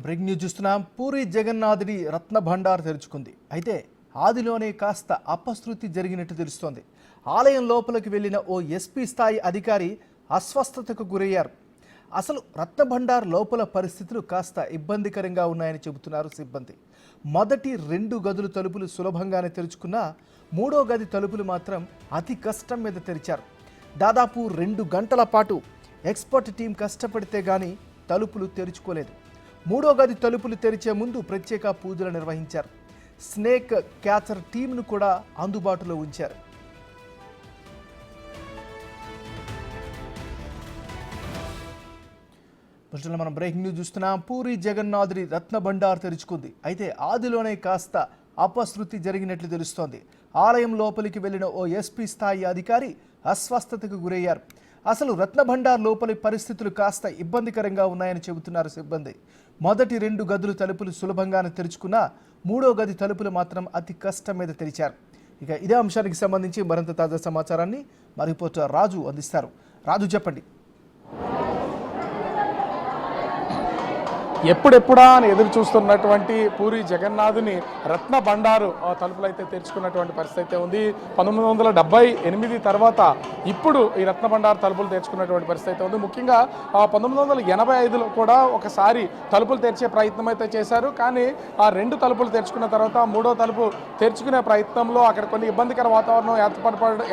Breaking news చూస్తున్నాం. పూరి జగన్నాథుడి రత్న భండార్ తెరుచుకుంది. అయితే ఆదిలోనే కాస్త అపశృతి జరిగినట్టు తెలుస్తోంది. ఆలయం లోపలికి వెళ్లిన ఓ ఎస్పీ స్థాయి అధికారి అస్వస్థతకు గురయ్యారు. అసలు రత్న భండార్ లోపల పరిస్థితులు కాస్త ఇబ్బందికరంగా ఉన్నాయని చెబుతున్నారు సిబ్బంది. మొదటి 2 గదుల తలుపులు సులభంగానే తెరుచుకున్నా 3వ గది తలుపులు మాత్రం అతి కష్టం మీద తెరిచారు. దాదాపు 2 గంటల పాటు ఎక్స్పర్ట్ టీం కష్టపడితే గానీ తలుపులు తెరుచుకోలేదు. 3వ గది తలుపులు తెరిచే ముందు ప్రత్యేక పూజలు నిర్వహించారు. స్నేక్ క్యాచర్ టీంను కూడా అందుబాటులో ఉంచారు. మనం బ్రేకింగ్ న్యూస్ చూస్తున్నాం. పూరి జగన్నాథుడి రత్న భండార్ తెరుచుకుంది. అయితే ఆదిలోనే కాస్త అపశృతి జరిగినట్లు తెలుస్తోంది. ఆలయం లోపలికి వెళ్లిన ఓ ఎస్పీ స్థాయి అధికారి అస్వస్థతకు గురయ్యారు. అసలు రత్న భండార్ లోపలి పరిస్థితులు కాస్త ఇబ్బందికరంగా ఉన్నాయని చెబుతున్నారు సిబ్బంది. మొదటి 2 గదులు తలుపులు సులభంగానే తెరుచుకున్నా 3వ గది తలుపులు మాత్రం అతి కష్టం మీద తెరిచారు. ఇక ఇదే అంశానికి సంబంధించి మరింత తాజా సమాచారాన్ని మా రిపోర్టర్ రాజు అందిస్తారు. రాజు, చెప్పండి. ఎప్పుడెప్పుడా అని ఎదురు చూస్తున్నటువంటి పూరి జగన్నాథుని రత్న భండారు తలుపులు అయితే తెరుచుకున్నటువంటి పరిస్థితి అయితే ఉంది. 1978 తర్వాత ఇప్పుడు ఈ రత్న భండారు తలుపులు తెరుచుకున్నటువంటి పరిస్థితి అయితే ఉంది. ముఖ్యంగా 1985లో కూడా ఒకసారి తలుపులు తెరిచే ప్రయత్నం అయితే చేశారు. కానీ ఆ 2 తలుపులు తెరుచుకున్న తర్వాత 3వ తలుపు తెరుచుకునే ప్రయత్నంలో అక్కడ కొన్ని ఇబ్బందికర వాతావరణం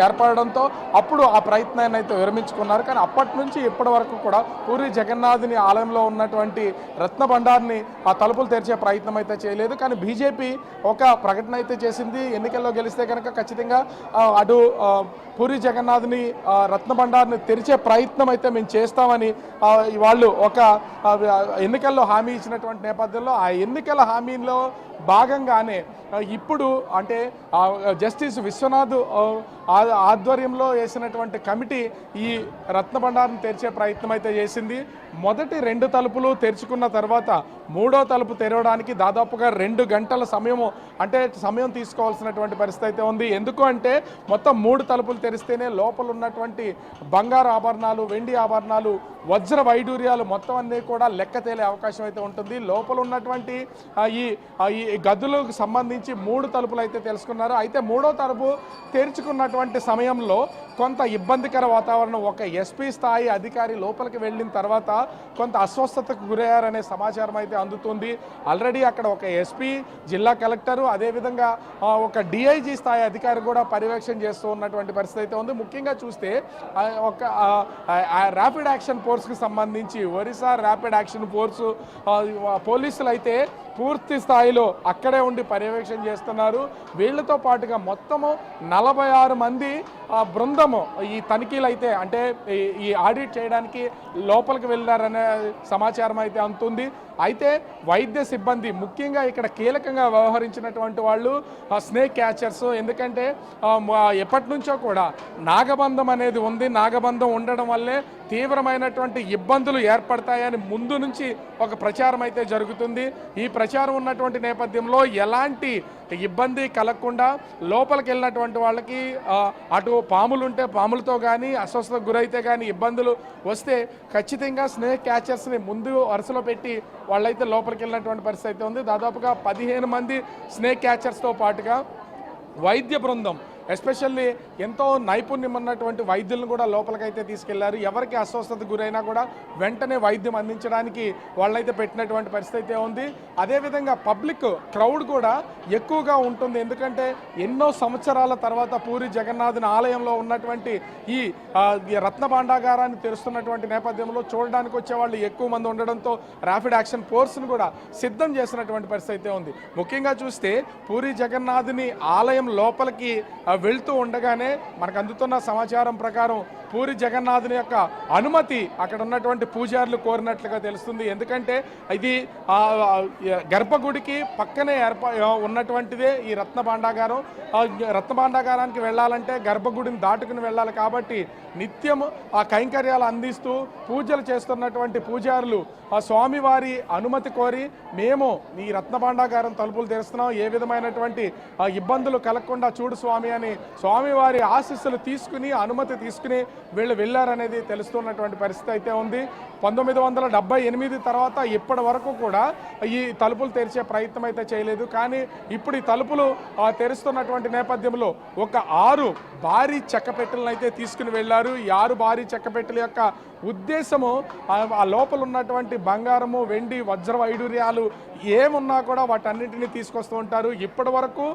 ఏర్పడడంతో అప్పుడు ఆ ప్రయత్నాన్ని అయితే విరమించుకున్నారు. కానీ అప్పటి నుంచి ఇప్పటి వరకు కూడా పూరి జగన్నాథుని ఆలయంలో ఉన్నటువంటి రత్న భండార్ని ఆ తలుపులు తెరిచే ప్రయత్నం అయితే చేయలేదు. కానీ బీజేపీ ఒక ప్రకటన అయితే చేసింది. ఎన్నికల్లో గెలిస్తే కనుక ఖచ్చితంగా అటు పూరి జగన్నాథుని రత్న భండార్ని తెరిచే ప్రయత్నం అయితే మేము చేస్తామని వాళ్ళు ఒక ఎన్నికల్లో హామీ ఇచ్చినటువంటి నేపథ్యంలో ఆ ఎన్నికల హామీలో భాగంగానే ఇప్పుడు అంటే జస్టిస్ విశ్వనాథ్ ఆధ్వర్యంలో వేసినటువంటి కమిటీ ఈ రత్న భండార్ని తెరిచే ప్రయత్నం అయితే చేసింది. మొదటి 2 తలుపులు తెరుచుకున్న తర్వాత 3వ తలుపు తెరవడానికి దాదాపుగా 2 గంటల సమయం తీసుకోవాల్సినటువంటి పరిస్థితి అయితే ఉంది. ఎందుకు అంటే మొత్తం 3 తలుపులు తెరిస్తేనే లోపల ఉన్నటువంటి బంగారు ఆభరణాలు, వెండి ఆభరణాలు, వజ్ర వైడూర్యాలు మొత్తం అన్నీ కూడా లెక్క తేలే అవకాశం అయితే ఉంటుంది. లోపల ఉన్నటువంటి ఈ గదులకు సంబంధించి 3 తలుపులు అయితే తెలుసుకున్నారు. అయితే 3వ తలుపు తెరుచుకున్నటువంటి సమయంలో కొంత ఇబ్బందికర వాతావరణం, ఒక ఎస్పీ స్థాయి అధికారి లోపలికి వెళ్ళిన తర్వాత కొంత అస్వస్థతకు గురయ్యారనే సమాచారం అయితే అందుతుంది. ఆల్రెడీ అక్కడ ఒక ఎస్పీ, జిల్లా కలెక్టరు, అదేవిధంగా ఒక డిఐజీ స్థాయి అధికారి కూడా పర్యవేక్షణ చేస్తూ ఉన్నటువంటి పరిస్థితి అయితే ఉంది. ముఖ్యంగా చూస్తే ఒక ర్యాపిడ్ యాక్షన్ ఫోర్స్కి సంబంధించి ఒరిస్సా ర్యాపిడ్ యాక్షన్ ఫోర్సు పోలీసులు అయితే పూర్తి స్థాయిలో అక్కడే ఉండి పర్యవేక్షణ చేస్తున్నారు. వీళ్లతో పాటుగా మొత్తము 46 మంది బృందము ఈ తనిఖీలు అయితే అంటే ఈ ఆడిట్ చేయడానికి లోపలికి వెళ్ళారనే సమాచారం అయితే అందుతుంది. అయితే వైద్య సిబ్బంది ముఖ్యంగా ఇక్కడ కీలకంగా వ్యవహరించినటువంటి వాళ్ళు స్నేక్ క్యాచర్స్. ఎందుకంటే ఎప్పటి నుంచో కూడా నాగబంధం అనేది ఉంది. నాగబంధం ఉండడం వల్లే తీవ్రమైనటువంటి ఇబ్బందులు ఏర్పడతాయని ముందు నుంచి ఒక ప్రచారం అయితే జరుగుతుంది. ఈ ప్రచారం ఉన్నటువంటి నేపథ్యంలో ఎలాంటి ఇబ్బంది కలగకుండా లోపలికి వెళ్ళినటువంటి వాళ్ళకి అటు పాములుంటే పాములతో కానీ అస్వస్థతకు గురైతే కానీ ఇబ్బందులు వస్తే ఖచ్చితంగా స్నేక్ క్యాచర్స్ని ముందు వరుసలో పెట్టి వాళ్ళైతే లోపలికి వెళ్ళినటువంటి పరిస్థితి అయితే ఉంది. దాదాపుగా 15 మంది స్నేక్ క్యాచర్స్తో పాటుగా వైద్య బృందం, ఎస్పెషల్లీ ఎంతో నైపుణ్యం ఉన్నటువంటి వైద్యులను కూడా లోపలికైతే తీసుకెళ్లారు. ఎవరికి అస్వస్థత గురైనా కూడా వెంటనే వైద్యం అందించడానికి వాళ్ళైతే పెట్టినటువంటి పరిస్థితి అయితే ఉంది. అదేవిధంగా పబ్లిక్ క్రౌడ్ కూడా ఎక్కువగా ఉంటుంది. ఎందుకంటే ఎన్నో సంవత్సరాల తర్వాత పూరి జగన్నాథుని ఆలయంలో ఉన్నటువంటి ఈ రత్న భాండాగారాన్ని తెరుస్తున్నటువంటి నేపథ్యంలో చూడడానికి వచ్చే వాళ్ళు ఎక్కువ మంది ఉండడంతో ర్యాపిడ్ యాక్షన్ ఫోర్స్ను కూడా సిద్ధం చేసినటువంటి పరిస్థితి అయితే ఉంది. ముఖ్యంగా చూస్తే పూరి జగన్నాథుని ఆలయం లోపలికి వెళ్తూ ఉండగానే మనకు అందుతున్న సమాచారం ప్రకారం పూరి జగన్నాథుని యొక్క అనుమతి అక్కడ ఉన్నటువంటి పూజారులు కోరినట్లుగా తెలుస్తుంది. ఎందుకంటే ఇది గర్భగుడికి పక్కనే ఉన్నటువంటిదే ఈ రత్న భాండాగారం. రత్న భాండాగారానికి వెళ్ళాలంటే గర్భగుడిని దాటుకుని వెళ్ళాలి. కాబట్టి నిత్యం ఆ కైంకర్యాలు అందిస్తూ పూజలు చేస్తున్నటువంటి పూజారులు ఆ స్వామివారి అనుమతి కోరి మేము ఈ రత్న భాండాగారం తలుపులు తెరుస్తున్నాం, ఏ విధమైనటువంటి ఇబ్బందులు కలగకుండా చూడు స్వామి అని కానీ స్వామివారి ఆశీస్సులు తీసుకుని అనుమతి తీసుకుని వీళ్ళు వెళ్ళారనేది తెలుస్తున్నటువంటి పరిస్థితి అయితే ఉంది. 1978 తర్వాత ఇప్పటి వరకు కూడా ఈ తలుపులు తెరిచే ప్రయత్నం అయితే చేయలేదు. కానీ ఇప్పుడు ఈ తలుపులు తెరుస్తున్నటువంటి నేపథ్యంలో ఒక 6 భారీ చెక్కపెట్టెలను అయితే తీసుకుని వెళ్ళారు. ఈ 6 భారీ చెక్కపెట్టెల యొక్క ఉద్దేశము ఆ లోపల ఉన్నటువంటి బంగారము, వెండి, వజ్ర వైడూర్యాలు ఏమున్నా కూడా వాటన్నింటినీ తీసుకొస్తూ ఉంటారు. ఇప్పటి వరకు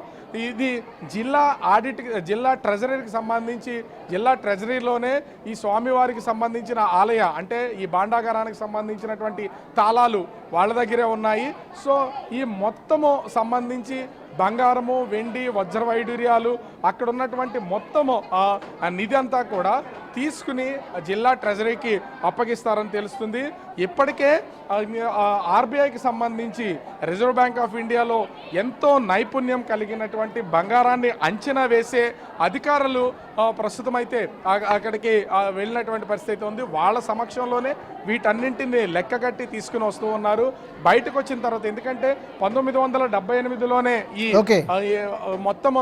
ఇది జిల్లా ట్రెజరీకి సంబంధించి జిల్లా ట్రెజరీలోనే ఈ స్వామివారికి సంబంధించిన ఆలయ అంటే ఈ భాండాగారానికి సంబంధించినటువంటి తాళాలు వాళ్ళ దగ్గరే ఉన్నాయి. సో ఈ మొత్తము సంబంధించి బంగారము, వెండి, వజ్ర వైడూర్యాలు అక్కడ ఉన్నటువంటి మొత్తము నిధి అంతా కూడా తీసుకుని జిల్లా ట్రెజరీకి అప్పగిస్తారని తెలుస్తుంది. ఇప్పటికే ఆర్బీఐకి సంబంధించి రిజర్వ్ బ్యాంక్ ఆఫ్ ఇండియాలో ఎంతో నైపుణ్యం కలిగినటువంటి బంగారాన్ని అంచనా వేసే అధికారులు ప్రస్తుతం అయితే అక్కడికి వెళ్ళినటువంటి పరిస్థితి ఉంది. వాళ్ళ సమక్షంలోనే వీటన్నింటినీ లెక్క కట్టి తీసుకుని వస్తూ ఉన్నారు. బయటకు వచ్చిన తర్వాత ఎందుకంటే 1978లోనే ఈ మొత్తము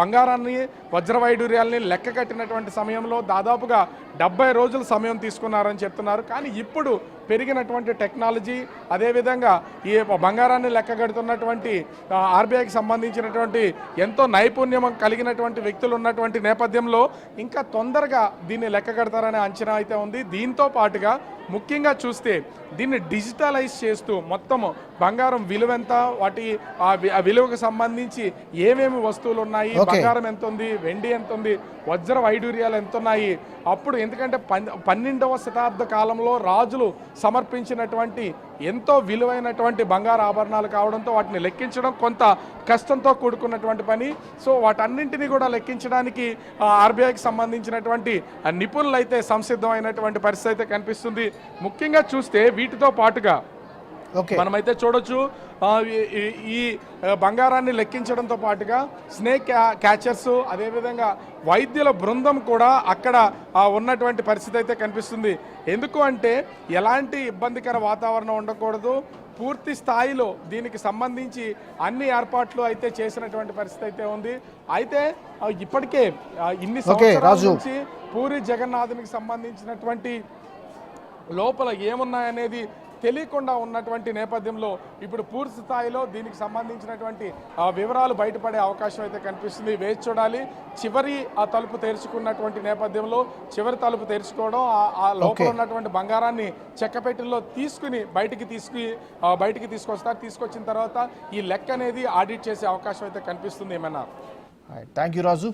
బంగారాన్ని, వజ్ర వైడూర్యాలని లెక్క కట్టినటువంటి సమయంలో దాదాపుగా 70 రోజుల సమయం తీసుకున్నారని చెప్తున్నారు. కానీ ఇప్పుడు పెరిగినటువంటి టెక్నాలజీ అదేవిధంగా ఈ బంగారాన్ని లెక్క కడుతున్నటువంటి ఆర్బీఐకి సంబంధించినటువంటి ఎంతో నైపుణ్యం కలిగినటువంటి వ్యక్తులు ఉన్నటువంటి నేపథ్యంలో ఇంకా తొందరగా దీన్ని లెక్క కడతారనే అంచనా అయితే ఉంది. దీంతో పాటుగా ముఖ్యంగా చూస్తే దీన్ని డిజిటలైజ్ చేస్తూ మొత్తము బంగారం విలువెంత, వాటి ఆ విలువకు సంబంధించి ఏమేమి వస్తువులు ఉన్నాయి, బంగారం ఎంత ఉంది, వెండి ఎంత ఉంది, వజ్ర వైడూర్యాలు ఎంత ఉన్నాయి. అప్పుడు ఎందుకంటే 12వ శతాబ్ద కాలంలో రాజులు సమర్పించినటువంటి ఎంతో విలువైనటువంటి బంగారు ఆభరణాలు కావడంతో వాటిని లెక్కించడం కొంత కష్టంతో కూడుకున్నటువంటి పని. సో వాటన్నింటినీ కూడా లెక్కించడానికి ఆర్బీఐకి సంబంధించినటువంటి నిపుణులు అయితే సంసిద్ధమైనటువంటి పరిస్థితి అయితే కనిపిస్తుంది. ముఖ్యంగా చూస్తే వీటితో పాటుగా మనమైతే చూడొచ్చు ఈ బంగారాన్ని లెక్కించడంతో పాటుగా స్నేక్ క్యాచర్స్ అదేవిధంగా వైద్యుల బృందం కూడా అక్కడ ఉన్నటువంటి పరిస్థితి అయితే కనిపిస్తుంది. ఎందుకు అంటే ఎలాంటి ఇబ్బందికర వాతావరణం ఉండకూడదు, పూర్తి స్థాయిలో దీనికి సంబంధించి అన్ని ఏర్పాట్లు అయితే చేసినటువంటి పరిస్థితి అయితే ఉంది. అయితే ఇప్పటికే ఇన్ని సంవత్సరాల నుంచి పూరి జగన్నాథునికి సంబంధించినటువంటి లోపల ఏమున్నాయనేది తెలియకుండా ఉన్నటువంటి నేపథ్యంలో ఇప్పుడు పూర్తి స్థాయిలో దీనికి సంబంధించినటువంటి వివరాలు బయటపడే అవకాశం అయితే కనిపిస్తుంది. వేచి చూడాలి. చివరి ఆ తలుపు తెరుచుకున్నటువంటి నేపథ్యంలో చివరి తలుపు తెరుచుకోవడం, ఆ లోపల ఉన్నటువంటి బంగారాన్ని చెక్కపెట్టెల్లో తీసుకుని బయటికి తీసుకొస్తారు. తీసుకొచ్చిన తర్వాత ఈ లెక్క అనేది ఆడిట్ చేసే అవకాశం అయితే కనిపిస్తుంది. ఏమన్నా థ్యాంక్ యూ రాజు.